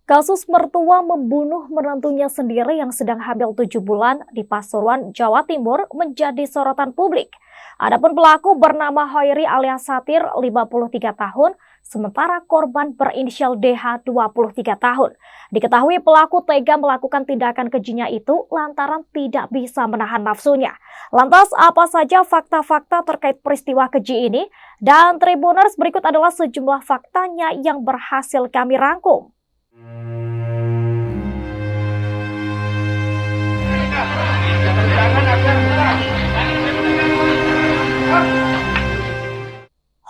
Kasus mertua membunuh menantunya sendiri yang sedang hamil 7 bulan di Pasuruan, Jawa Timur menjadi sorotan publik. Adapun pelaku bernama Hoiri alias Satir, 53 tahun, sementara korban berinisial DH, 23 tahun. Diketahui pelaku tega melakukan tindakan kejinya itu lantaran tidak bisa menahan nafsunya. Lantas apa saja fakta-fakta terkait peristiwa keji ini? Dan Tribuners, berikut adalah sejumlah faktanya yang berhasil kami rangkum.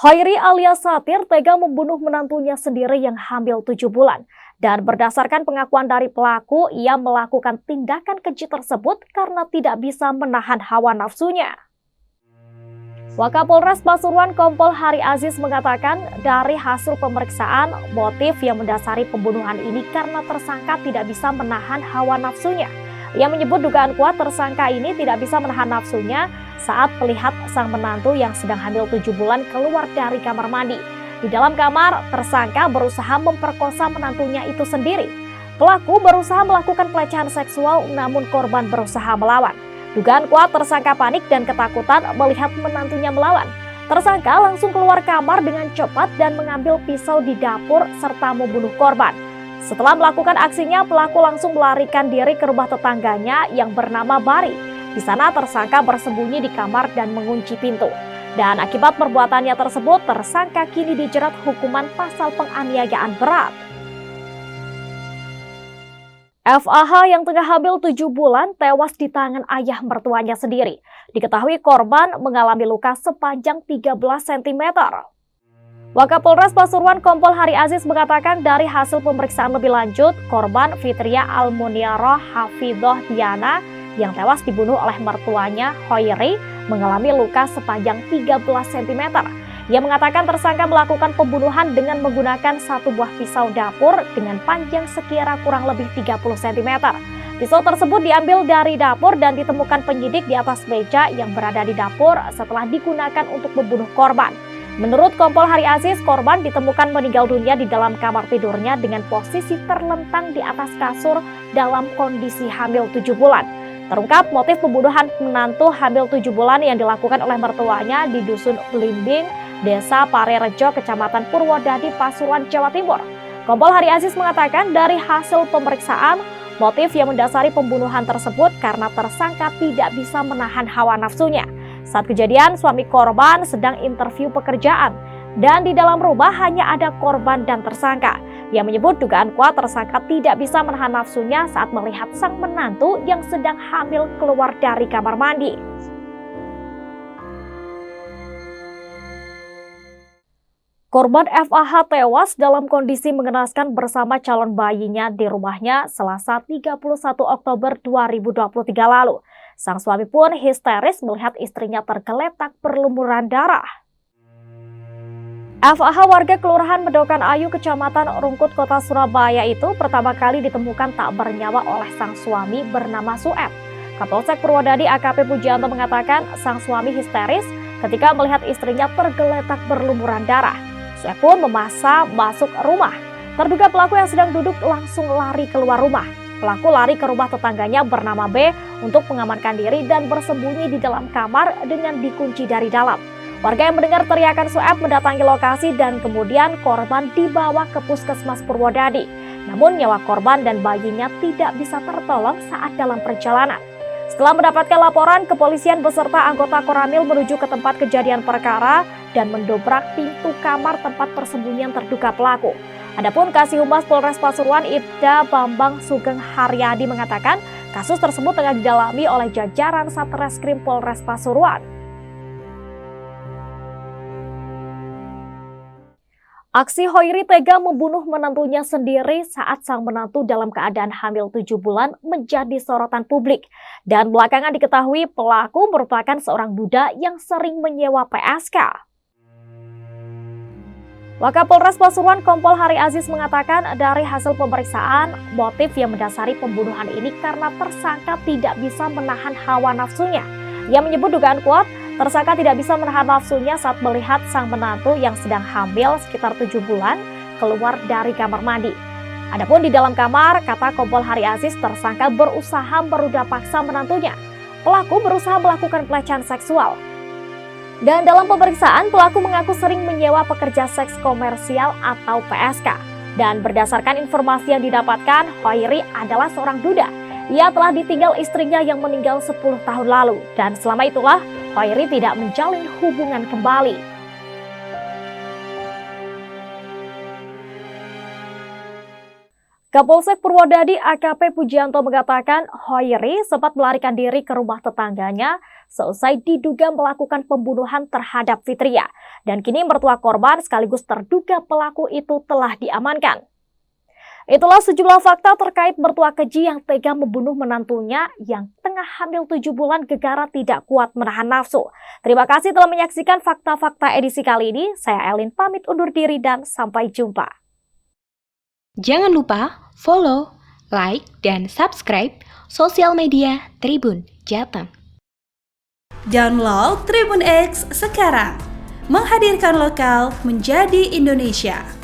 Hoiri alias Satir tega membunuh menantunya sendiri yang hamil 7 bulan. Dan berdasarkan pengakuan dari pelaku, ia melakukan tindakan keji tersebut karena tidak bisa menahan hawa nafsunya. Wakapolres Pasuruan Kompol Hari Aziz mengatakan dari hasil pemeriksaan, motif yang mendasari pembunuhan ini karena tersangka tidak bisa menahan hawa nafsunya. Ia menyebut dugaan kuat tersangka ini tidak bisa menahan nafsunya saat melihat sang menantu yang sedang hamil 7 bulan keluar dari kamar mandi. Di dalam kamar, tersangka berusaha memperkosa menantunya itu sendiri. Pelaku berusaha melakukan pelecehan seksual namun korban berusaha melawan. Dugaan kuat tersangka panik dan ketakutan melihat menantunya melawan. Tersangka langsung keluar kamar dengan cepat dan mengambil pisau di dapur serta membunuh korban. Setelah melakukan aksinya, pelaku langsung melarikan diri ke rumah tetangganya yang bernama Bari. Di sana tersangka bersembunyi di kamar dan mengunci pintu. Dan akibat perbuatannya tersebut, tersangka kini dijerat hukuman pasal penganiayaan berat. FAH yang tengah hamil 7 bulan tewas di tangan ayah mertuanya sendiri. Diketahui korban mengalami luka sepanjang 13 cm. Wakapolres Pasuruan Kompol Hari Aziz mengatakan dari hasil pemeriksaan lebih lanjut, korban Fitria Almuniaroh Hafidhoh Diana yang tewas dibunuh oleh mertuanya Hoiri mengalami luka sepanjang 13 cm. Ia mengatakan tersangka melakukan pembunuhan dengan menggunakan satu buah pisau dapur dengan panjang sekira kurang lebih 30 cm. Pisau tersebut diambil dari dapur dan ditemukan penyidik di atas meja yang berada di dapur setelah digunakan untuk membunuh korban. Menurut Kompol Hari Aziz, korban ditemukan meninggal dunia di dalam kamar tidurnya dengan posisi terlentang di atas kasur dalam kondisi hamil 7 bulan. Terungkap motif pembunuhan menantu hamil 7 bulan yang dilakukan oleh mertuanya di Dusun Blimbing, Desa Parerejo, Kecamatan Purwodadi, Pasuruan, Jawa Timur. Kompol Hari Aziz mengatakan dari hasil pemeriksaan, motif yang mendasari pembunuhan tersebut karena tersangka tidak bisa menahan hawa nafsunya. Saat kejadian, suami korban sedang interview pekerjaan dan di dalam rumah hanya ada korban dan tersangka. Ia menyebut dugaan kuat tersangka tidak bisa menahan nafsunya saat melihat sang menantu yang sedang hamil keluar dari kamar mandi. Korban FAH tewas dalam kondisi mengenaskan bersama calon bayinya di rumahnya Selasa 31 Oktober 2023 lalu. Sang suami pun histeris melihat istrinya tergeletak berlumuran darah. FAH warga Kelurahan Medokan Ayu, Kecamatan Rungkut, Kota Surabaya itu pertama kali ditemukan tak bernyawa oleh sang suami bernama Sueb. Kapolsek Purwodadi AKP Pujianto mengatakan sang suami histeris ketika melihat istrinya tergeletak berlumuran darah. Sueb pun memaksa masuk rumah. Terduga pelaku yang sedang duduk langsung lari keluar rumah. Pelaku lari ke rumah tetangganya bernama B untuk mengamankan diri dan bersembunyi di dalam kamar dengan dikunci dari dalam. Warga yang mendengar teriakan Sueb mendatangi lokasi dan kemudian korban dibawa ke Puskesmas Purwodadi. Namun nyawa korban dan bayinya tidak bisa tertolong saat dalam perjalanan. Setelah mendapatkan laporan, kepolisian beserta anggota Koramil menuju ke tempat kejadian perkara dan mendobrak pintu kamar tempat persembunyian terduga pelaku. Adapun Kasih Humas Polres Pasuruan Ibda Bambang Sugeng Haryadi mengatakan kasus tersebut tengah didalami oleh jajaran Satreskrim Polres Pasuruan. Aksi Hoiri tega membunuh menantunya sendiri saat sang menantu dalam keadaan hamil 7 bulan menjadi sorotan publik. Dan belakangan diketahui pelaku merupakan seorang duda yang sering menyewa PSK. Wakapolres Pasuruan Kompol Hari Aziz mengatakan dari hasil pemeriksaan, motif yang mendasari pembunuhan ini karena tersangka tidak bisa menahan hawa nafsunya. Ia menyebut dugaan kuat tersangka tidak bisa menahan nafsunya saat melihat sang menantu yang sedang hamil sekitar 7 bulan keluar dari kamar mandi. Adapun di dalam kamar, kata Kompol Hari Aziz, tersangka berusaha meruda paksa menantunya. Pelaku berusaha melakukan pelecehan seksual. Dan dalam pemeriksaan, pelaku mengaku sering menyewa pekerja seks komersial atau PSK. Dan berdasarkan informasi yang didapatkan, Hoiri adalah seorang duda. Ia telah ditinggal istrinya yang meninggal 10 tahun lalu. Dan selama itulah, Hoiri tidak menjalin hubungan kembali. Kapolsek Purwodadi AKP Pujianto mengatakan Hoiri sempat melarikan diri ke rumah tetangganya seusai diduga melakukan pembunuhan terhadap Fitria. Dan kini mertua korban sekaligus terduga pelaku itu telah diamankan. Itulah sejumlah fakta terkait mertua keji yang tega membunuh menantunya yang tengah hamil 7 bulan gegara tidak kuat menahan nafsu. Terima kasih telah menyaksikan fakta-fakta edisi kali ini. Saya Elin pamit undur diri dan sampai jumpa. Jangan lupa follow, like, dan subscribe sosial media Tribun Jateng. Download Tribun X sekarang, menghadirkan lokal menjadi Indonesia.